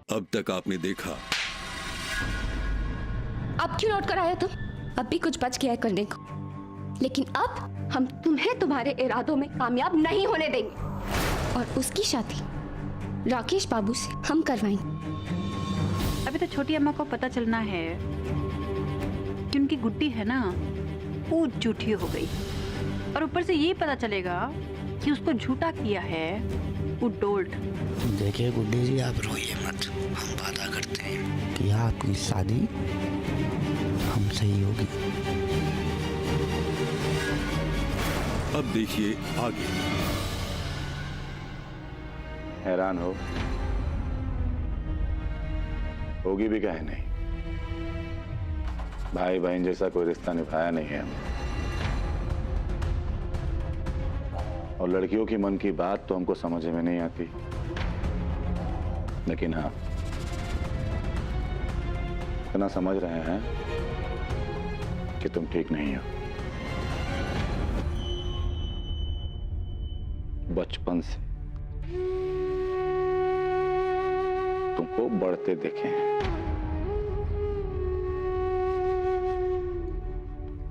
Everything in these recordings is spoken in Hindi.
अब तक आपने देखा। अब क्यों लौट कर आए तुम? अब भी कुछ बच गया है करने को, लेकिन अब हम तुम्हें तुम्हारे इरादों में कामयाब नहीं होने देंगे और उसकी शादी राकेश बाबू से हम करवाएंगे। अभी तो छोटी अम्मा को पता चलना है कि उनकी गुड्डी है ना वो झूठी हो गई, और ऊपर से ये पता चलेगा कि उसको झूठा किया है वो डोल्ट। देखिए गुड्डी जी, आप रोइए मत। हम वादा करते हैं कि आपकी शादी हमसे ही होगी। अब देखिए आगे। हैरान होगी भी काहे नहीं। भाई बहन जैसा कोई रिश्ता निभाया नहीं है हमने। और लड़कियों की मन की बात तो हमको समझ में नहीं आती, लेकिन हाँ इतना समझ रहे हैं कि तुम ठीक नहीं हो। बचपन से तुमको बढ़ते देखे हैं।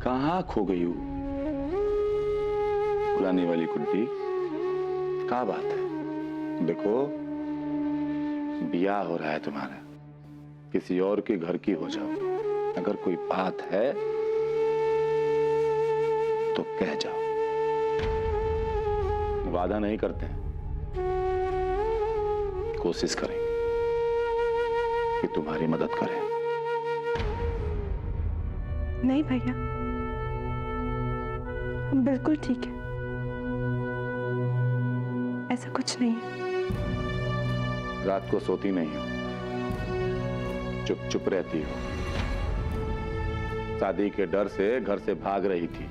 कहाँ खो गई हो पुरानी वाली गुड्डी? क्या बात है? देखो ब्याह हो रहा है तुम्हारा, किसी और के घर की हो जाओ। अगर कोई बात है तो कह जाओ। वादा नहीं करते हैं, कोशिश करेंगे कि तुम्हारी मदद करें। नहीं भैया, हम बिल्कुल ठीक है, ऐसा कुछ नहीं है। रात को सोती नहीं हो, चुप चुप रहती हो। शादी के डर से घर से भाग रही थी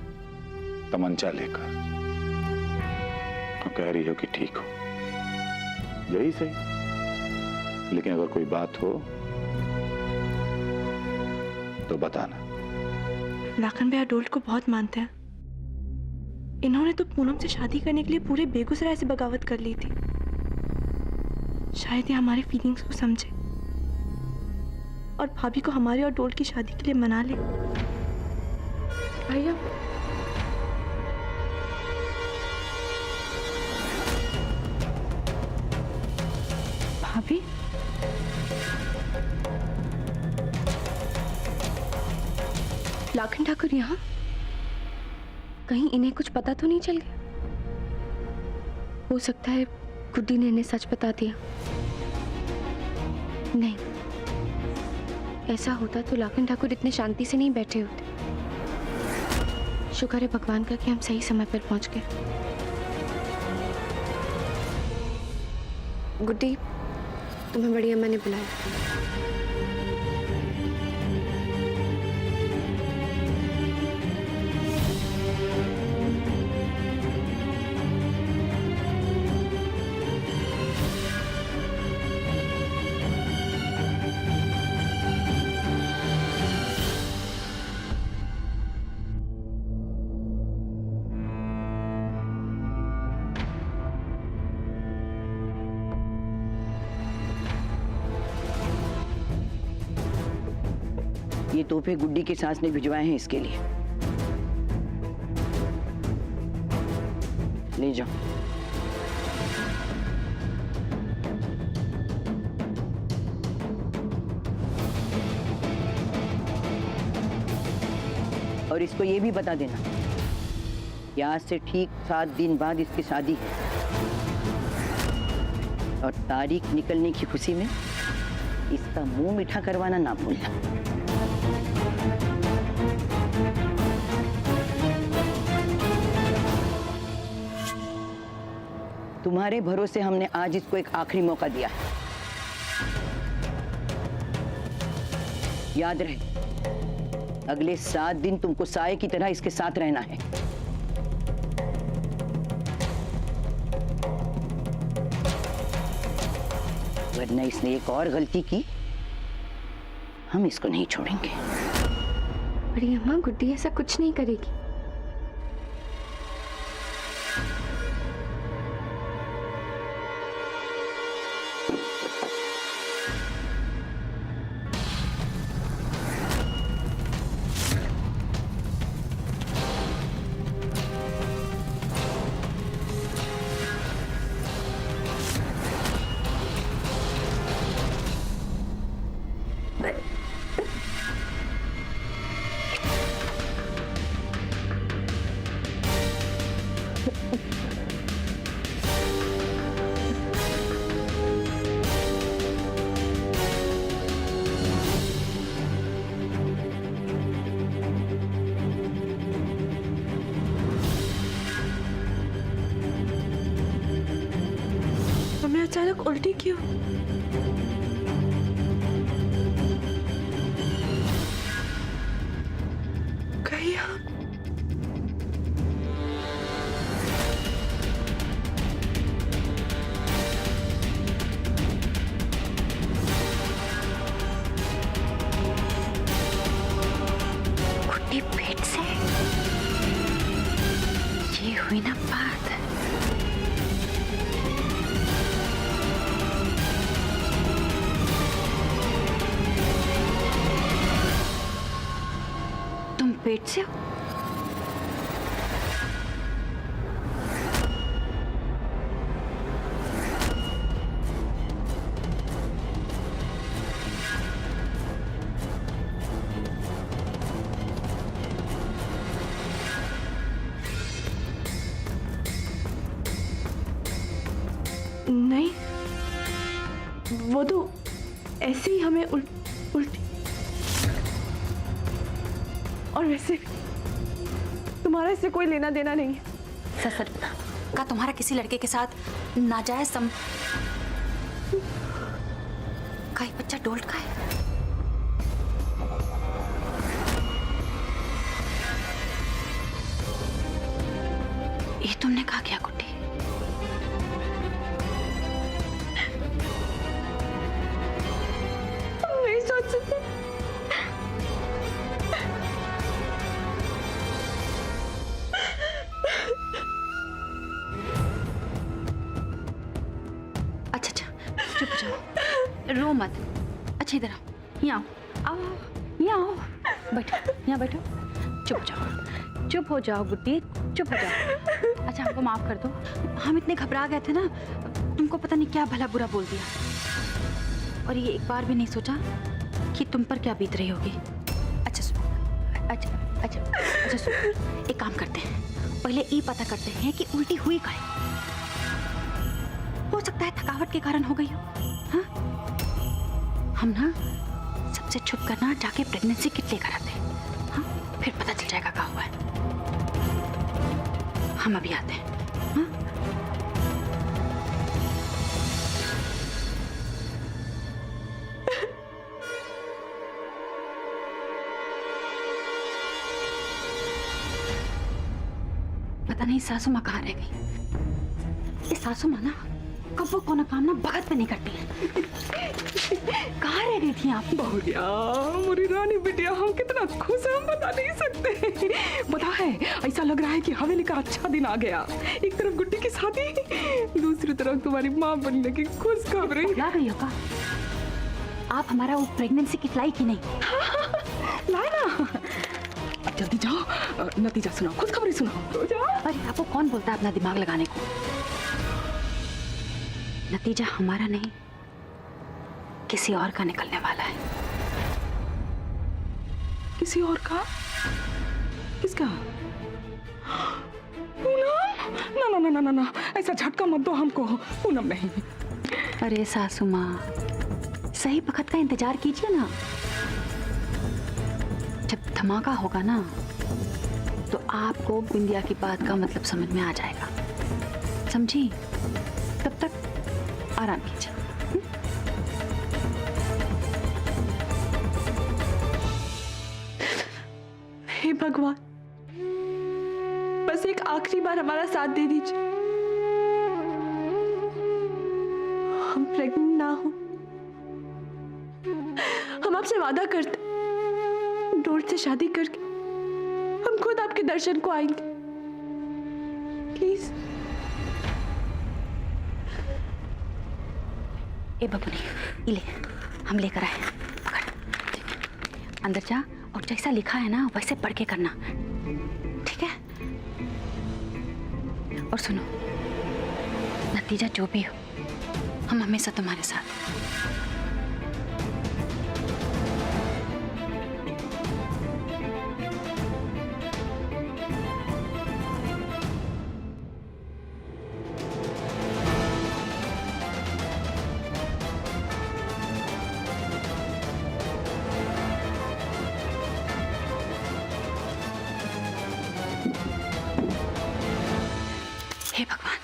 तमंचा लेकर। तो कह रही हो कि ठीक हो, यही सही। लेकिन अगर कोई बात हो तो बताना। लाखन भैया डोल्ट को बहुत मानते हैं। इन्होंने तो पूनम से शादी करने के लिए पूरे बेगूसराय से बगावत कर ली थी। शायद ये हमारे फीलिंग्स को समझे और भाभी को हमारे और डोल्ट की शादी के लिए मना ले। भैया भाभी, लाखन ठाकुर यहाँ? कहीं इन्हें कुछ पता तो नहीं चल गया? हो सकता है गुड्डी ने इन्हें सच बता दिया। नहीं, ऐसा होता तो लाखन ठाकुर इतने शांति से नहीं बैठे होते। शुक्र है भगवान का कि हम सही समय पर पहुंच गए। गुड्डी, तुम्हें बड़ी अम्मा ने बुलाया। ये तोहफे गुड्डी के सास ने भिजवाए हैं इसके लिए। ले जाओ। और इसको ये भी बता देना कि आज से ठीक 7 दिन बाद इसकी शादी है, और तारीख निकलने की खुशी में इसका मुंह मीठा करवाना ना भूलना। तुम्हारे भरोसे हमने आज इसको एक आखिरी मौका दिया है। याद रहे, अगले 7 दिन तुमको साए की तरह इसके साथ रहना है। वरना इसने एक और गलती की, हम इसको नहीं छोड़ेंगे। बड़ी अम्मा, गुड्डी ऐसा कुछ नहीं करेगी। हमें अचानक उल्टी क्यों? कहीं हम गुड्डी पेट से ये हुई ना बात। तुम पेट से हो? नहीं, वो तो ऐसे ही हमें उल्टी। और वैसे भी तुम्हारा इससे कोई लेना देना नहीं है। सच सच बता, का तुम्हारा किसी लड़के के साथ नाजायज का एक बच्चा डोल्ट का है? ये तुमने कहा क्या गुड्डी? नहीं सोच सकते। अच्छा अच्छा, चुप हो जाओ, रो मत। अच्छा इधर आओ, यहाँ आओ, यहाँ आओ, बैठो, यहाँ बैठो। चुप हो जाओ, चुप हो जाओ गुड्डी, चुप हो जाओ। अच्छा हमको माफ कर दो, हम इतने घबरा गए थे ना, तुमको पता नहीं क्या भला बुरा बोल दिया, और ये एक बार भी नहीं सोचा कि तुम पर क्या बीत रही होगी। अच्छा सुनो, अच्छा सुनो, एक काम करते हैं, पहले ये पता करते हैं कि उल्टी हुई का है। हो सकता है थकावट के कारण हो गई हो। हाँ? हम ना सबसे छुप कर ना जाके प्रेगनेंसी किट लेकर आते हैं। हाँ? फिर पता चल जाएगा क्या हुआ है। हम अभी आते हैं। हाँ? पता नहीं सासू माँ कहाँ रह गई। ये सासू माँ ना कब वो कोना काम ना बगत पे नहीं करती है। कहाँ रह गई थी आप? बहुरिया, मेरी रानी बिटिया, हम कितना खुश हैं हम बता नहीं सकते। पता है, ऐसा लग रहा है कि हवेली का अच्छा दिन आ गया। एक तरफ गुड्डी की शादी, दूसरी तरफ तुम्हारी माँ बनने की खुश खबरें। ला गई हो का? आप हमारा वो प्रेगनेंसी किट लाई कि नहीं? लाए ना, अब जल्दी जाओ, नतीजा सुनाओ, खुशखबरी सुनाओ। तो जाओ। अरे आपको कौन बोलता है अपना दिमाग लगाने को? नतीजा हमारा नहीं, किसी और का निकलने वाला है। किसी और का? किसका? पूनम? ना ना ना ना ना ना, ऐसा झटका मत दो हमको। पूनम नहीं। अरे सासू माँ, सही वक्त का इंतजार कीजिए ना। जब धमाका होगा ना, तो आपको बिंदिया की बात का मतलब समझ में आ जाएगा, समझी? तब तक आराम कीजिए। हे भगवान, बस एक आखिरी बार हमारा साथ दे दीजिए। हम प्रेग्नेंट ना हो। हम आपसे वादा करते, डोल्ट से शादी करके हम खुद आपके दर्शन को आएंगे। प्लीज। ए बबुनी, ले, हम लेकर आए। पकड़, अंदर जा और जैसा लिखा है ना वैसे पढ़ के करना, ठीक है? और सुनो, नतीजा जो भी हो, हम हमेशा तुम्हारे साथ। हे भगवान,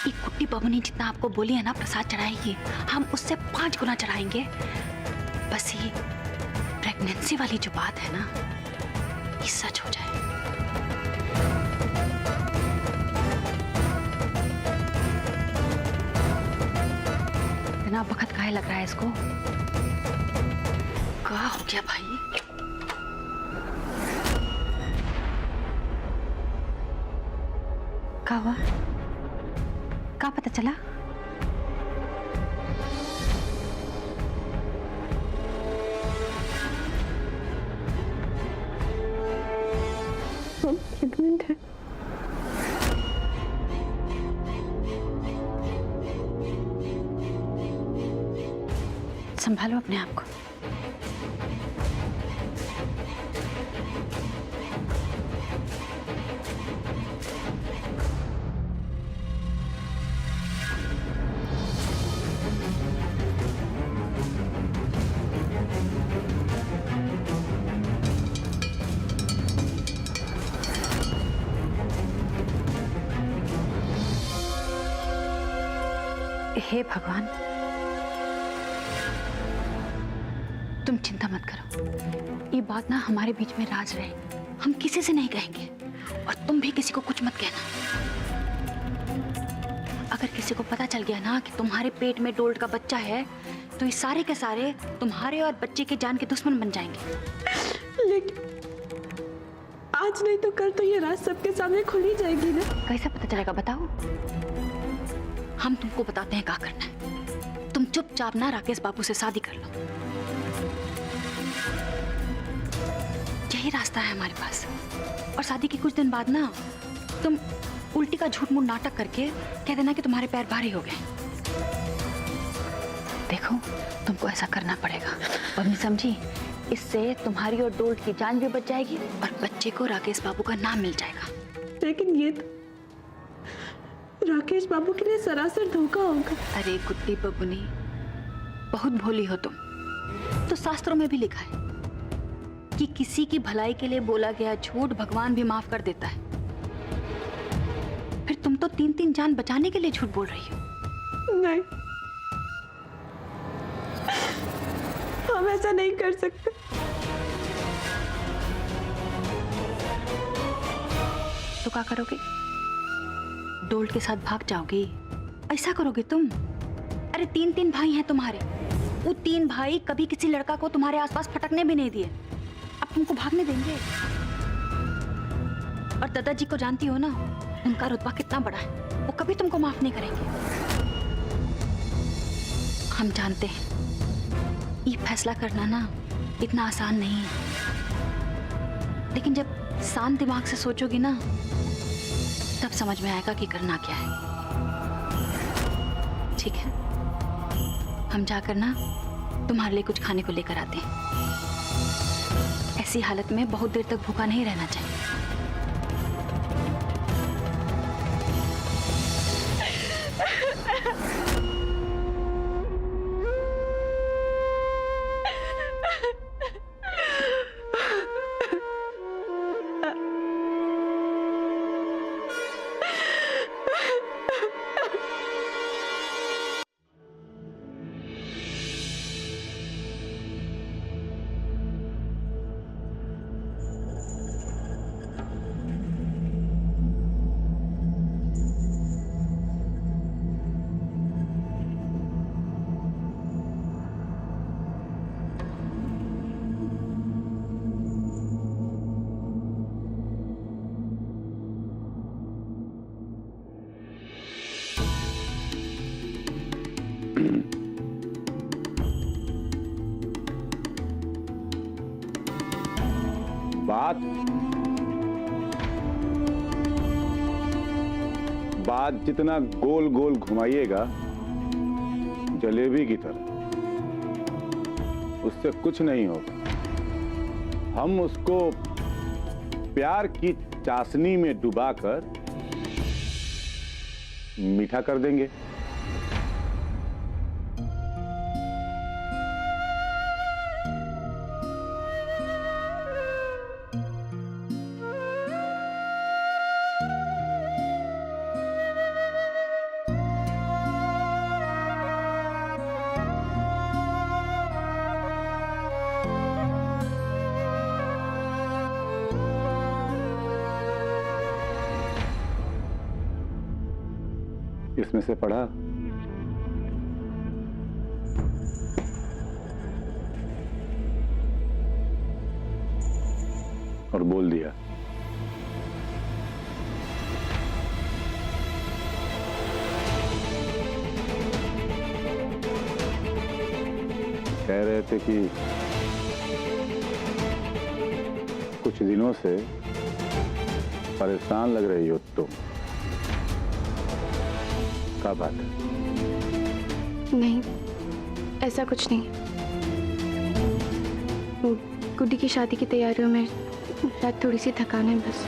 ये कुट्टी बबुनी जितना आपको बोली है ना प्रसाद चढ़ाएगी, हम उससे 5 गुना चढ़ाएंगे। बस ये प्रेगनेंसी वाली जो बात है ना, ये सच हो जाए। इतना वक्त काहे लग रहा है इसको? क्या हो गया भाई? क्या हुआ? क्या पता चला? हम प्रेग्नेंट है। संभालो अपने आप को। हे भगवान, तुम चिंता मत करो। ये बात ना हमारे बीच में राज रहे, हम किसी से नहीं कहेंगे। और तुम भी किसी को कुछ मत कहना। अगर किसी को पता चल गया ना कि तुम्हारे पेट में डोल्ट का बच्चा है, तो ये सारे के सारे तुम्हारे और बच्चे के जान के दुश्मन बन जाएंगे। लेकिन आज नहीं तो कल तो ये राज सबके सामने खुल ही जाएगी ना। कैसे पता चलेगा बताओ? हम तुमको बताते हैं क्या करना है। तुम चुपचाप ना राकेश बाबू से शादी कर लो, यही रास्ता है हमारे पास। और शादी के कुछ दिन बाद ना तुम उल्टी का झूठ मूठ नाटक करके कह देना कि तुम्हारे पैर भारी हो गए। देखो, तुमको ऐसा करना पड़ेगा, बबनी समझी? इससे तुम्हारी और डोल्ट की जान भी बच जाएगी और बच्चे को राकेश बाबू का नाम मिल जाएगा। लेकिन ये तो राकेश बाबू के लिए सरासर धोखा होगा। अरे कुट्टी बबुनी, बहुत भोली हो तुम। तो शास्त्रों में भी लिखा है कि किसी की भलाई के लिए बोला गया झूठ भगवान भी माफ कर देता है। फिर तुम तो 3-3 जान बचाने के लिए झूठ बोल रही हो। नहीं, हम ऐसा नहीं कर सकते। तो क्या करोगे? डोल्ट के साथ भाग जाओगी? ऐसा करोगे तुम? अरे 3-3 भाई हैं तुम्हारे। वो 3 भाई कभी किसी लड़का को तुम्हारे आसपास फटकने भी नहीं दिए। अब तुमको भागने देंगे? और दादाजी को जानती हो ना, उनका रुतबा कितना बड़ा है, वो कभी तुमको माफ नहीं करेंगे। हम जानते हैं ये फैसला करना ना इतना आसान नहीं है, लेकिन जब शांत दिमाग से सोचोगी ना, तब समझ में आएगा कि करना क्या है। ठीक है, हम जाकर ना तुम्हारे लिए कुछ खाने को लेकर आते हैं। ऐसी हालत में बहुत देर तक भूखा नहीं रहना चाहिए। बात जितना गोल गोल घुमाइएगा जलेबी की तरह, उससे कुछ नहीं होगा। हम उसको प्यार की चाशनी में डुबाकर मीठा कर देंगे। इसमें से पढ़ा? और बोल दिया। कह रहे थे कि कुछ दिनों से परेशान लग रही हो तुम। क्या बात है? नहीं, ऐसा कुछ नहीं। वो गुड्डी की शादी की तैयारियों में शायद थोड़ी सी थकान है बस।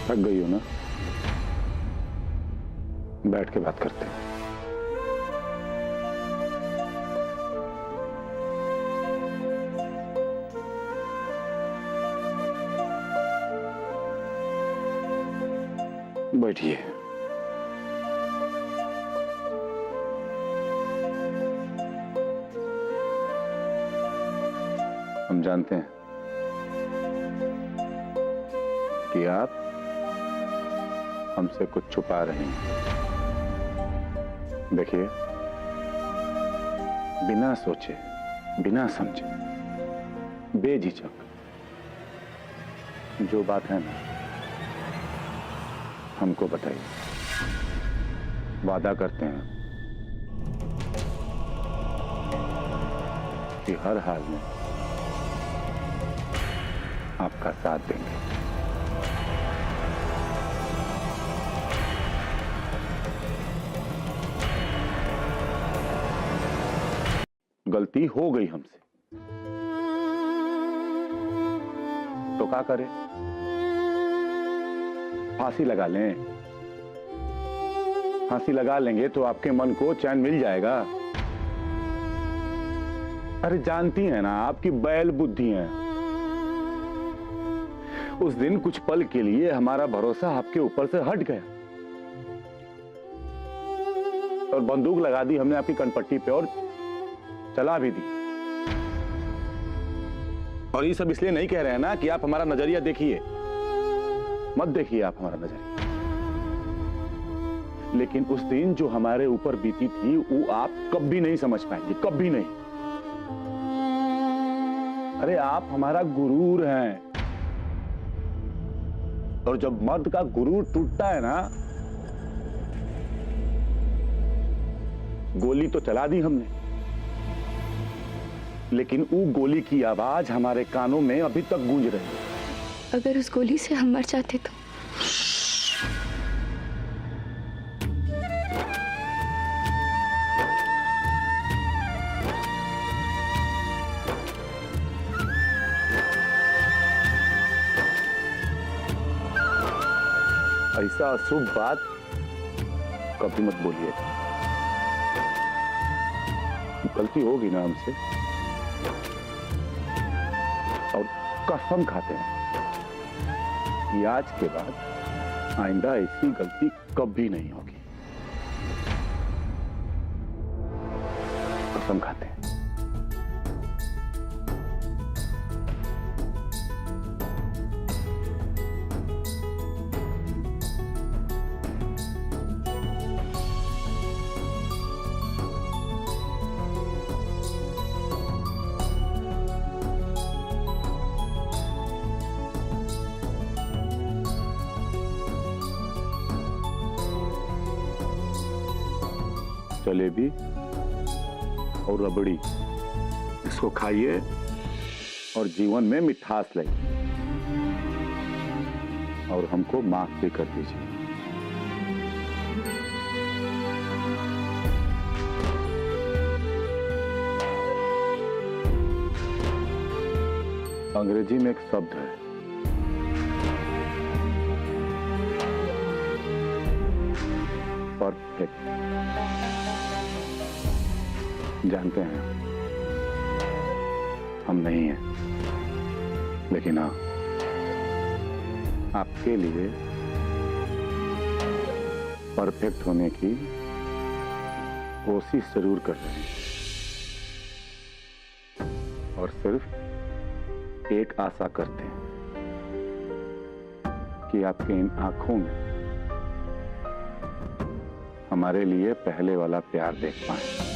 थक गई हो ना? बैठ के बात करते हैं। बैठिए। हम जानते हैं कि आप हमसे कुछ छुपा रहे हैं। देखिए, बिना सोचे, बिना समझे, बेझिझक जो बात है ना, हमको बताइए। वादा करते हैं कि हर हाल में आपका साथ देंगे। गलती हो गई हमसे तो क्या करें? फांसी लगा लें। फांसी लगा लेंगे तो आपके मन को चैन मिल जाएगा। अरे जानती हैं ना, आपकी बैल बुद्धि है। उस दिन कुछ पल के लिए हमारा भरोसा आपके ऊपर से हट गया और बंदूक लगा दी हमने आपकी कनपट्टी पे और चला भी दी। और ये सब इसलिए नहीं कह रहे हैं ना कि आप हमारा नजरिया देखिए, मत देखिए आप हमारा नजरिया। लेकिन उस दिन जो हमारे ऊपर बीती थी वो आप कभी नहीं समझ पाएंगे, कभी नहीं। अरे आप हमारा गुरूर हैं और जब मर्द का गुरूर टूटता है ना, गोली तो चला दी हमने, लेकिन वो गोली की आवाज हमारे कानों में अभी तक गूंज रही है। अगर उस गोली से हम मर जाते तो? ऐसा अशुभ बात कभी मत बोलिए। गलती होगी ना हमसे, और कसम खाते हैं कि आज के बाद आइंदा ऐसी गलती कभी नहीं होगी। कसम खाते हैं। जलेबी और रबड़ी, इसको खाइए और जीवन में मिठास लाइए और हमको माफ भी कर दीजिए। अंग्रेजी में एक शब्द है, परफेक्ट। जानते हैं हम नहीं हैं, लेकिन हाँ, आपके लिए परफेक्ट होने की कोशिश जरूर कर रहे हैं और सिर्फ एक आशा करते हैं कि आपके इन आंखों में हमारे लिए पहले वाला प्यार देख पाए।